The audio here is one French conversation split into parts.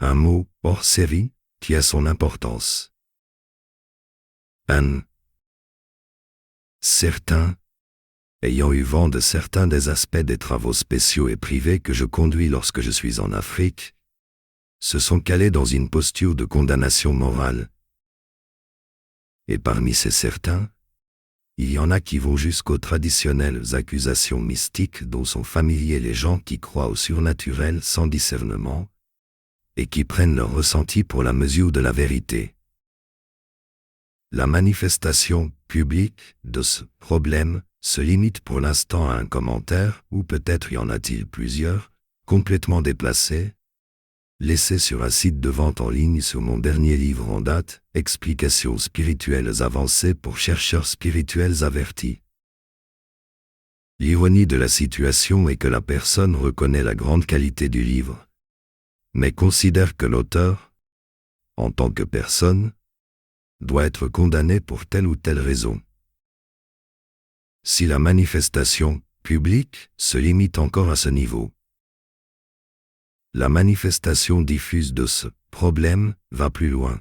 Un mot, hors série, qui a son importance. Certains, ayant eu vent de certains des aspects des travaux spéciaux et privés que je conduis lorsque je suis en Afrique, se sont calés dans une posture de condamnation morale. Et parmi ces certains, il y en a qui vont jusqu'aux traditionnelles accusations mystiques dont sont familiers les gens qui croient au surnaturel sans discernement, et qui prennent leur ressenti pour la mesure de la vérité. La manifestation publique de ce problème se limite pour l'instant à un commentaire, ou peut-être y en a-t-il plusieurs, complètement déplacés, laissés sur un site de vente en ligne sur mon dernier livre en date, Explications spirituelles avancées pour chercheurs spirituels avertis. L'ironie de la situation est que la personne reconnaît la grande qualité du livre, mais considère que l'auteur, en tant que personne, doit être condamné pour telle ou telle raison. Si la manifestation publique se limite encore à ce niveau, la manifestation diffuse de ce problème va plus loin.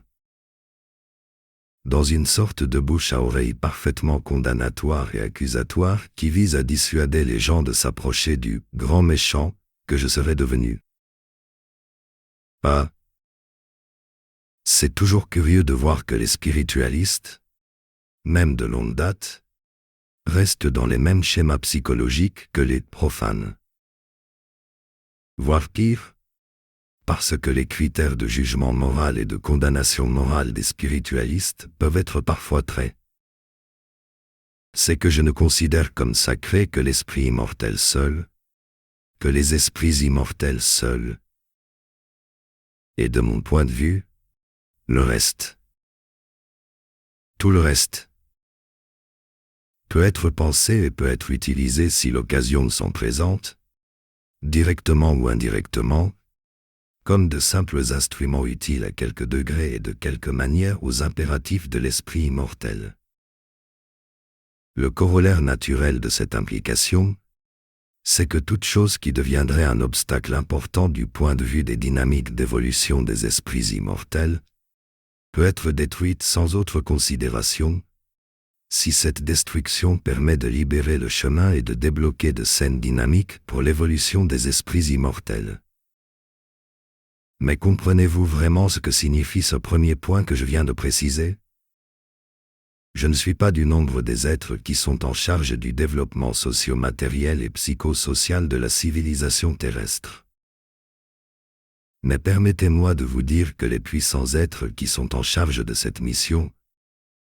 Dans une sorte de bouche à oreille parfaitement condamnatoire et accusatoire qui vise à dissuader les gens de s'approcher du grand méchant que je serais devenu. C'est toujours curieux de voir que les spiritualistes, même de longue date, restent dans les mêmes schémas psychologiques que les profanes. Voire pire, parce que les critères de jugement moral et de condamnation morale des spiritualistes peuvent être parfois très. C'est que je ne considère comme sacré que l'esprit immortel seul, que les esprits immortels seuls. Et de mon point de vue, le reste. Tout le reste peut être pensé et peut être utilisé si l'occasion s'en présente, directement ou indirectement, comme de simples instruments utiles à quelque degré et de quelque manière aux impératifs de l'esprit immortel. Le corollaire naturel de cette implication, c'est que toute chose qui deviendrait un obstacle important du point de vue des dynamiques d'évolution des esprits immortels peut être détruite sans autre considération, si cette destruction permet de libérer le chemin et de débloquer de saines dynamiques pour l'évolution des esprits immortels. Mais comprenez-vous vraiment ce que signifie ce premier point que je viens de préciser ? Je ne suis pas du nombre des êtres qui sont en charge du développement socio-matériel et psychosocial de la civilisation terrestre. Mais permettez-moi de vous dire que les puissants êtres qui sont en charge de cette mission,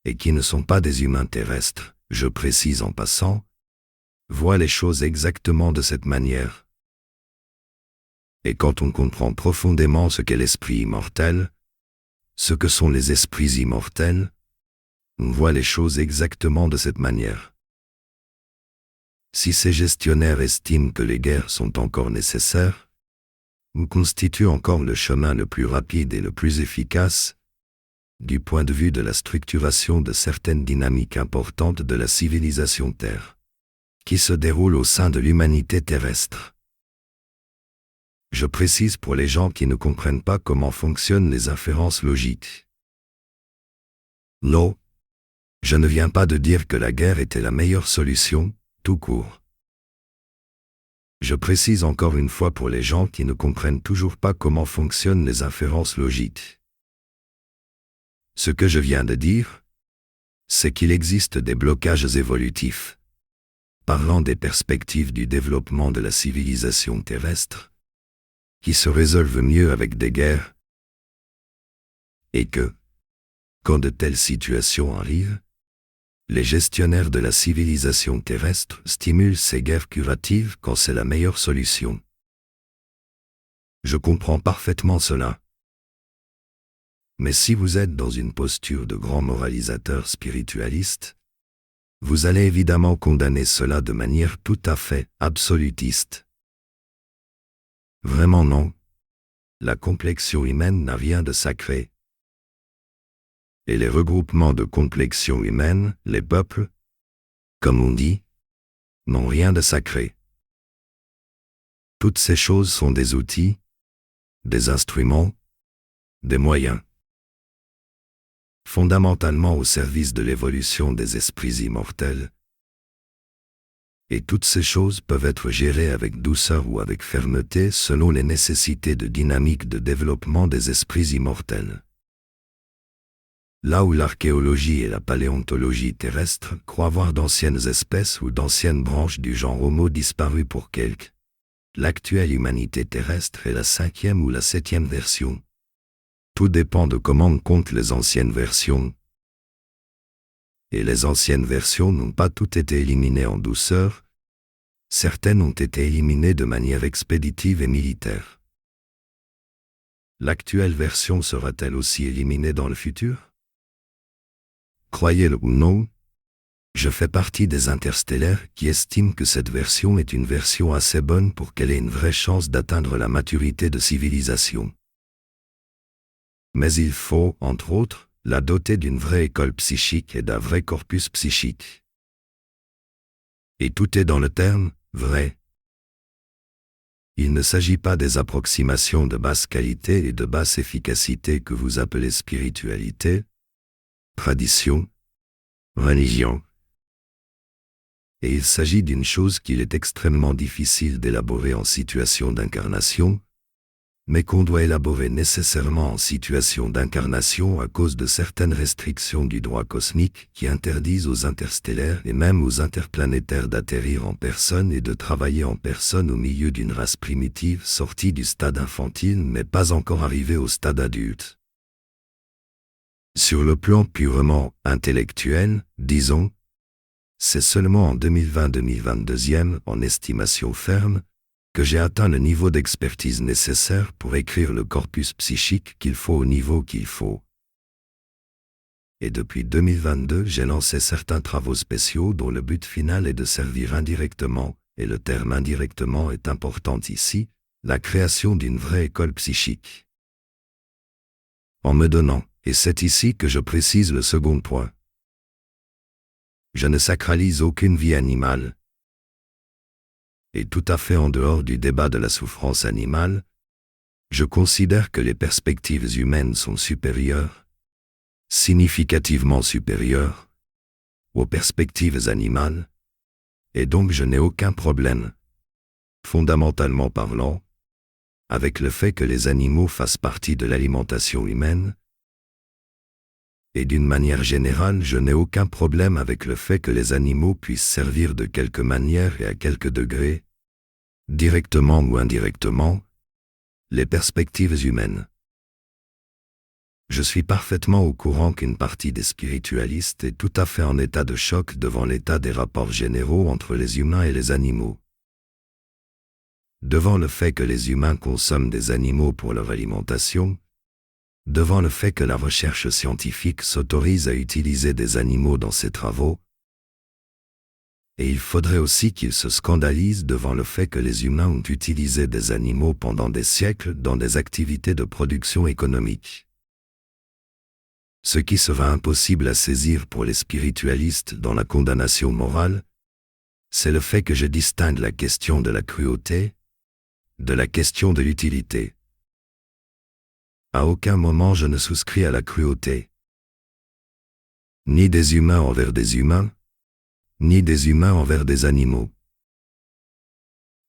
et qui ne sont pas des humains terrestres, je précise en passant, voient les choses exactement de cette manière. Et quand on comprend profondément ce qu'est l'esprit immortel, ce que sont les esprits immortels, on voit les choses exactement de cette manière. Si ces gestionnaires estiment que les guerres sont encore nécessaires, ou constituent encore le chemin le plus rapide et le plus efficace, du point de vue de la structuration de certaines dynamiques importantes de la civilisation Terre, qui se déroulent au sein de l'humanité terrestre. Je précise pour les gens qui ne comprennent pas comment fonctionnent les inférences logiques. Non, je ne viens pas de dire que la guerre était la meilleure solution, tout court. Je précise encore une fois pour les gens qui ne comprennent toujours pas comment fonctionnent les inférences logiques. Ce que je viens de dire, c'est qu'il existe des blocages évolutifs, parlant des perspectives du développement de la civilisation terrestre, qui se résolvent mieux avec des guerres, et que, quand de telles situations arrivent, les gestionnaires de la civilisation terrestre stimulent ces guerres curatives quand c'est la meilleure solution. Je comprends parfaitement cela. Mais si vous êtes dans une posture de grand moralisateur spiritualiste, vous allez évidemment condamner cela de manière tout à fait absolutiste. Vraiment non. La complexion humaine n'a rien de sacré. Et les regroupements de complexion humaine, les peuples, comme on dit, n'ont rien de sacré. Toutes ces choses sont des outils, des instruments, des moyens. Fondamentalement au service de l'évolution des esprits immortels. Et toutes ces choses peuvent être gérées avec douceur ou avec fermeté selon les nécessités de dynamique de développement des esprits immortels. Là où l'archéologie et la paléontologie terrestre croient voir d'anciennes espèces ou d'anciennes branches du genre Homo disparues pour quelques, l'actuelle humanité terrestre est la 5e ou la 7e version. Tout dépend de comment on compte les anciennes versions. Et les anciennes versions n'ont pas toutes été éliminées en douceur, certaines ont été éliminées de manière expéditive et militaire. L'actuelle version sera-t-elle aussi éliminée dans le futur? Croyez-le ou non, je fais partie des interstellaires qui estiment que cette version est une version assez bonne pour qu'elle ait une vraie chance d'atteindre la maturité de civilisation. Mais il faut, entre autres, la doter d'une vraie école psychique et d'un vrai corpus psychique. Et tout est dans le terme « vrai ». Il ne s'agit pas des approximations de basse qualité et de basse efficacité que vous appelez spiritualité, tradition, religion. Et il s'agit d'une chose qu'il est extrêmement difficile d'élaborer en situation d'incarnation, mais qu'on doit élaborer nécessairement en situation d'incarnation à cause de certaines restrictions du droit cosmique qui interdisent aux interstellaires et même aux interplanétaires d'atterrir en personne et de travailler en personne au milieu d'une race primitive sortie du stade infantile mais pas encore arrivée au stade adulte. Sur le plan purement intellectuel, disons, c'est seulement en 2020-2022, en estimation ferme, que j'ai atteint le niveau d'expertise nécessaire pour écrire le corpus psychique qu'il faut au niveau qu'il faut. Et depuis 2022, j'ai lancé certains travaux spéciaux dont le but final est de servir indirectement, et le terme indirectement est important ici, la création d'une vraie école psychique. En me donnant, et c'est ici que je précise le second point, je ne sacralise aucune vie animale, et tout à fait en dehors du débat de la souffrance animale, je considère que les perspectives humaines sont supérieures, significativement supérieures, aux perspectives animales, et donc je n'ai aucun problème, fondamentalement parlant, avec le fait que les animaux fassent partie de l'alimentation humaine, et d'une manière générale, je n'ai aucun problème avec le fait que les animaux puissent servir de quelque manière et à quelque degré, directement ou indirectement, les perspectives humaines. Je suis parfaitement au courant qu'une partie des spiritualistes est tout à fait en état de choc devant l'état des rapports généraux entre les humains et les animaux. Devant le fait que les humains consomment des animaux pour leur alimentation, devant le fait que la recherche scientifique s'autorise à utiliser des animaux dans ses travaux, et il faudrait aussi qu'ils se scandalisent devant le fait que les humains ont utilisé des animaux pendant des siècles dans des activités de production économique. Ce qui sera impossible à saisir pour les spiritualistes dans la condamnation morale, c'est le fait que je distingue la question de la cruauté de la question de l'utilité. À aucun moment je ne souscris à la cruauté, ni des humains envers des humains, ni des humains envers des animaux.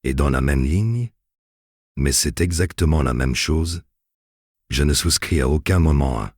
Et dans la même ligne, mais c'est exactement la même chose, je ne souscris à aucun moment à